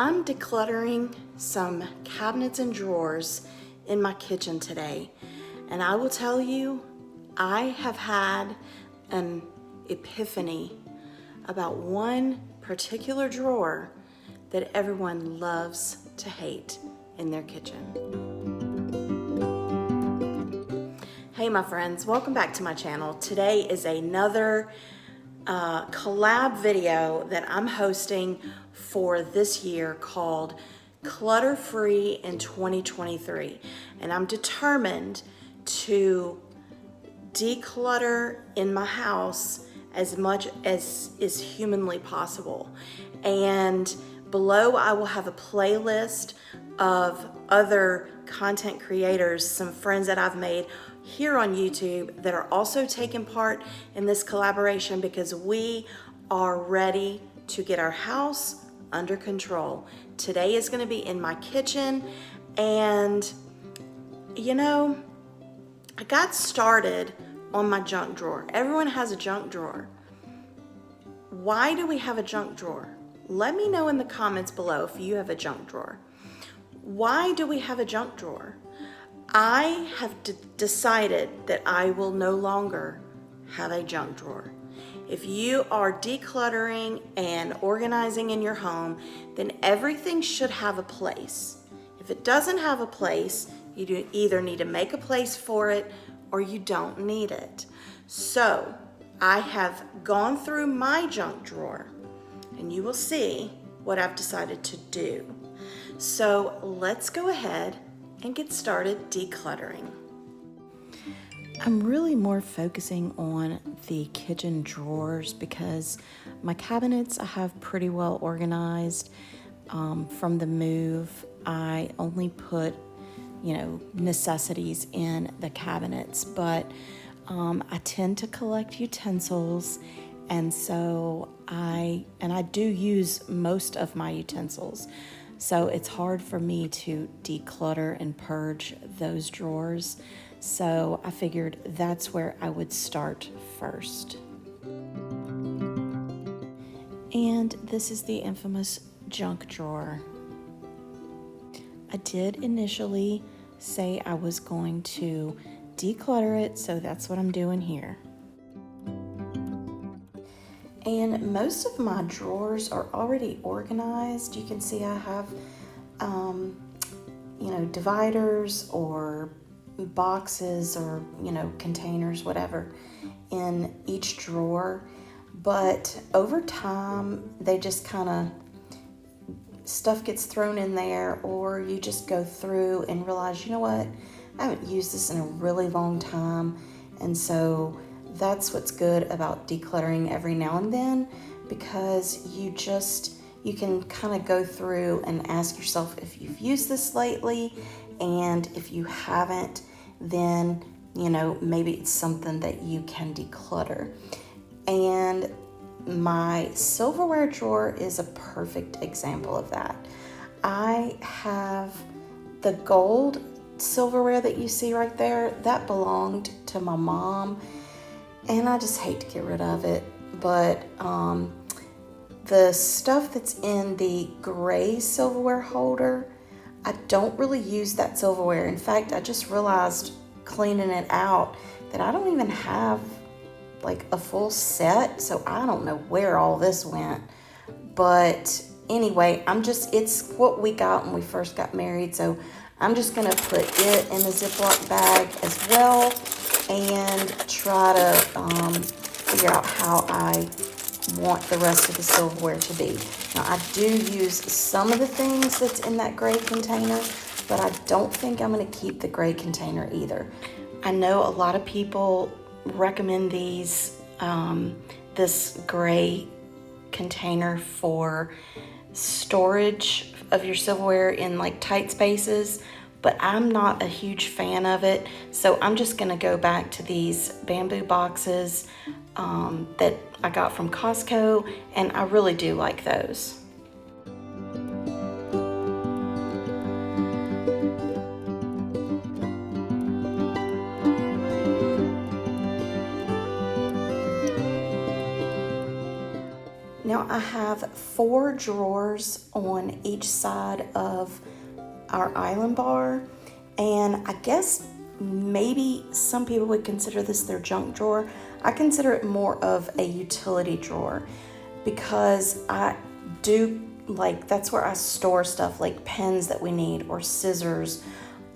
I'm decluttering some cabinets and drawers in my kitchen today, and I will tell you, I have had an epiphany about one particular drawer that everyone loves to hate in their kitchen. Hey my friends, welcome back to my channel. Today is another collab video that I'm hosting for this year called Clutter Free in 2023. And I'm determined to declutter in my house as much as is humanly possible. And below I will have a playlist of other content creators, some friends that I've made here on YouTube that are also taking part in this collaboration because we are ready to get our house under control. Today is going to be in my kitchen, and you know, I got started on my junk drawer. Everyone has a junk drawer. Why do we have a junk drawer? Let me know in the comments below if you have a junk drawer. Why do we have a junk drawer? I have decided that I will no longer have a junk drawer. If you are decluttering and organizing in your home, then everything should have a place. If it doesn't have a place, you either need to make a place for it or you don't need it. So I have gone through my junk drawer and you will see what I've decided to do. So let's go ahead and get started decluttering. I'm really more focusing on the kitchen drawers because my cabinets I have pretty well organized. From the move, I only put, necessities in the cabinets, but I tend to collect utensils, and so I do use most of my utensils. So it's hard for me to declutter and purge those drawers. So I figured that's where I would start first. And this is the infamous junk drawer. I did initially say I was going to declutter it, so that's what I'm doing here. And most of my drawers are already organized. You can see I have, dividers or boxes or, containers, whatever, in each drawer. But over time, they just kind of, stuff gets thrown in there, or you just go through and realize, you know what, I haven't used this in a really long time. And so that's what's good about decluttering every now and then, because you can kind of go through and ask yourself if you've used this lately, and if you haven't, then maybe it's something that you can declutter. And my silverware drawer is a perfect example of that. I have the gold silverware that you see right there that belonged to my mom, and I just hate to get rid of it. But the stuff that's in the gray silverware holder, I don't really use that silverware. In fact, I just realized cleaning it out that I don't even have like a full set, so I don't know where all this went. But anyway, it's what we got when we first got married, so I'm just gonna put it in the Ziploc bag as well and try to figure out how I want the rest of the silverware to be. Now, I do use some of the things that's in that gray container, but I don't think I'm going to keep the gray container either. I know a lot of people recommend this gray container for storage of your silverware in like tight spaces, but I'm not a huge fan of it. So I'm just going to go back to these bamboo boxes that I got from Costco, and I really do like those. Now I have 4 drawers on each side of our island bar, and I guess maybe some people would consider this their junk drawer. I consider it more of a utility drawer because I do like, that's where I store stuff like pens that we need or scissors,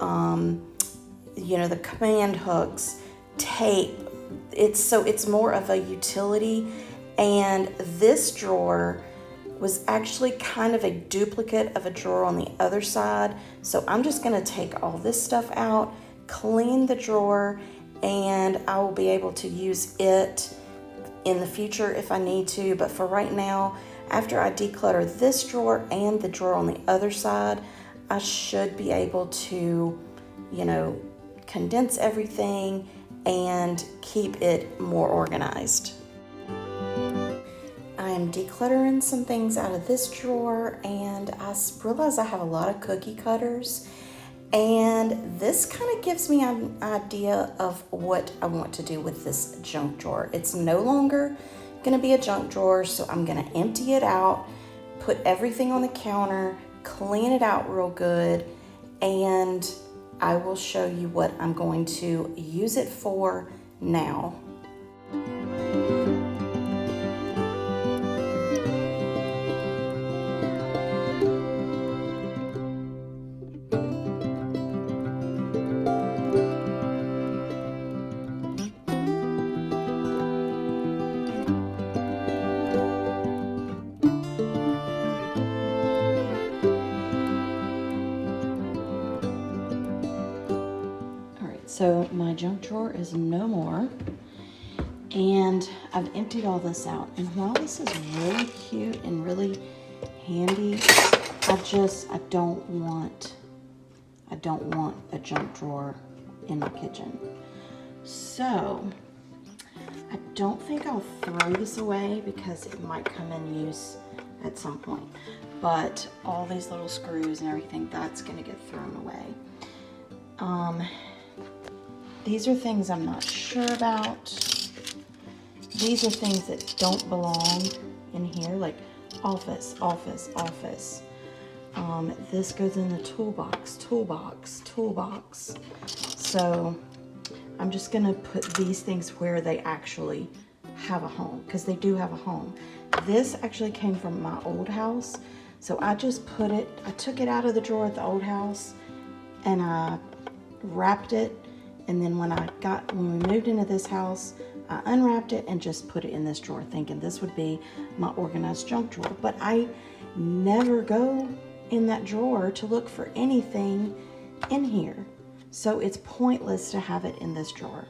you know, the command hooks, tape. It's more of a utility. And this drawer was actually kind of a duplicate of a drawer on the other side. So I'm just gonna take all this stuff out, clean the drawer, and I will be able to use it in the future if I need to. But for right now, after I declutter this drawer and the drawer on the other side, I should be able to, you know, condense everything and keep it more organized. I am decluttering some things out of this drawer, and I realize I have a lot of cookie cutters, and this kind of gives me an idea of what I want to do with this junk drawer. It's no longer going to be a junk drawer, so I'm going to empty it out, put everything on the counter, clean it out real good, and I will show you what I'm going to use it for now. So my junk drawer is no more, and I've emptied all this out. And while this is really cute and really handy, I don't want a junk drawer in my kitchen. So I don't think I'll throw this away because it might come in use at some point. But all these little screws and everything, that's gonna get thrown away. These are things I'm not sure about. These are things that don't belong in here, like office. This goes in the toolbox. So I'm just gonna put these things where they actually have a home, because they do have a home. This actually came from my old house. So I just I took it out of the drawer at the old house and I wrapped it. And then when we moved into this house, I unwrapped it and just put it in this drawer, thinking this would be my organized junk drawer. But I never go in that drawer to look for anything in here. So it's pointless to have it in this drawer.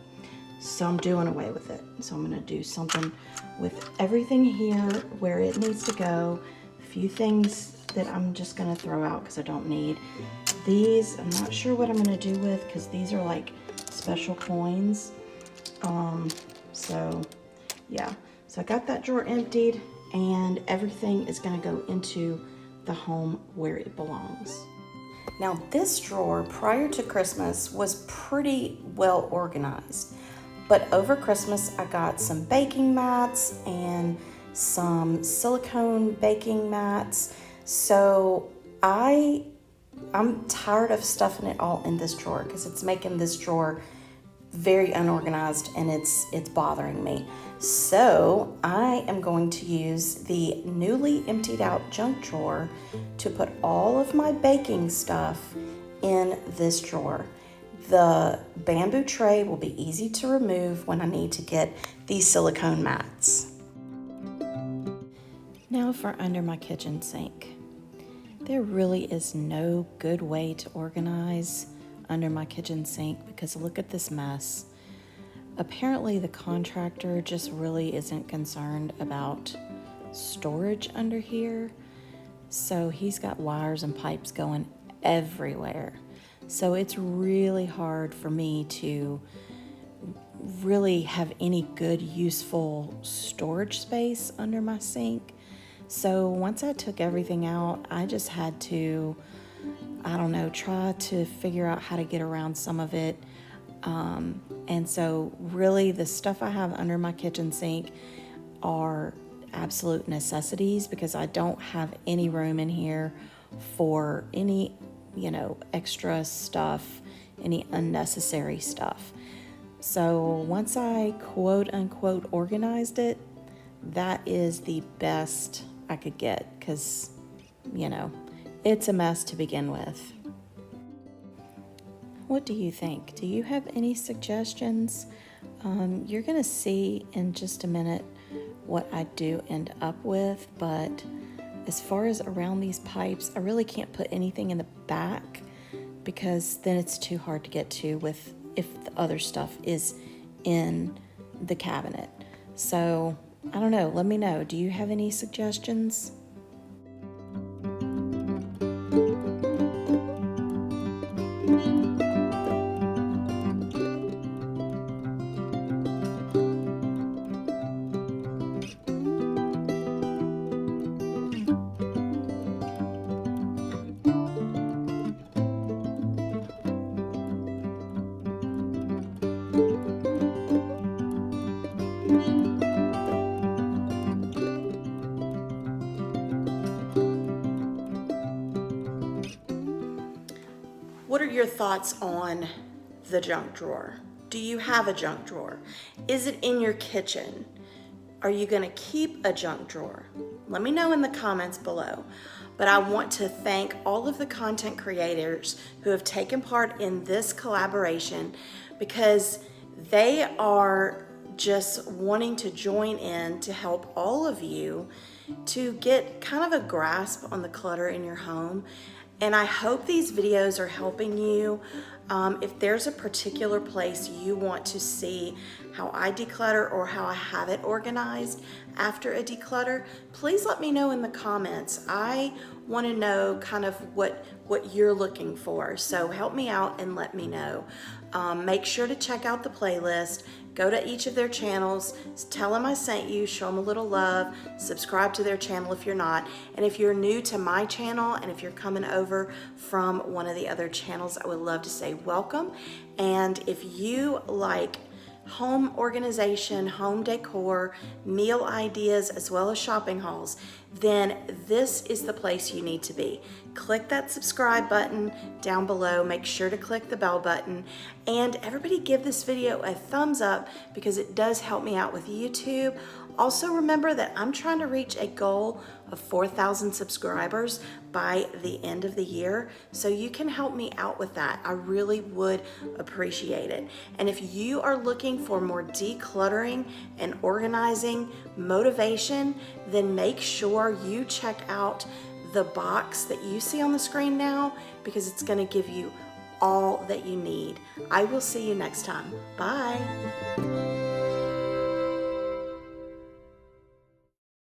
So I'm doing away with it. So I'm gonna do something with everything here where it needs to go. A few things that I'm just gonna throw out because I don't need. These, I'm not sure what I'm gonna do with, because these are like special coins. So yeah, so I got that drawer emptied, and everything is going to go into the home where it belongs. Now this drawer prior to Christmas was pretty well organized, but over Christmas I got some baking mats and some silicone baking mats. So I'm tired of stuffing it all in this drawer because it's making this drawer very unorganized and it's bothering me. So I am going to use the newly emptied out junk drawer to put all of my baking stuff in this drawer. The bamboo tray will be easy to remove when I need to get these silicone mats. Now for under my kitchen sink. There really is no good way to organize under my kitchen sink because look at this mess. Apparently the contractor just really isn't concerned about storage under here. So he's got wires and pipes going everywhere. So it's really hard for me to really have any good useful storage space under my sink. So once I took everything out, I just had to, I don't know, try to figure out how to get around some of it. And so really the stuff I have under my kitchen sink are absolute necessities because I don't have any room in here for any, extra stuff, any unnecessary stuff. So once I quote unquote organized it, that is the best I could get because, it's a mess to begin with. What do you think? Do you have any suggestions? You're going to see in just a minute what I do end up with, but as far as around these pipes, I really can't put anything in the back because then it's too hard to get to if the other stuff is in the cabinet. So I don't know, let me know. Do you have any suggestions? What are your thoughts on the junk drawer? Do you have a junk drawer? Is it in your kitchen? Are you going to keep a junk drawer? Let me know in the comments below. But I want to thank all of the content creators who have taken part in this collaboration because they are just wanting to join in to help all of you to get kind of a grasp on the clutter in your home. And I hope these videos are helping you. If there's a particular place you want to see how I declutter or how I have it organized after a declutter, please let me know in the comments. I want to know kind of what you're looking for. So help me out and let me know. Make sure to check out the playlist. Go to each of their channels, tell them I sent you, show them a little love, subscribe to their channel if you're not. And if you're new to my channel and if you're coming over from one of the other channels, I would love to say welcome. And if you like home organization, home decor, meal ideas, as well as shopping hauls, then this is the place you need to be. Click that subscribe button down below. Make sure to click the bell button. And everybody give this video a thumbs up because it does help me out with YouTube. Also remember that I'm trying to reach a goal of 4,000 subscribers by the end of the year. So you can help me out with that. I really would appreciate it. And if you are looking for more decluttering and organizing motivation, then make sure you check out the box that you see on the screen now because it's going to give you all that you need. I will see you next time. Bye.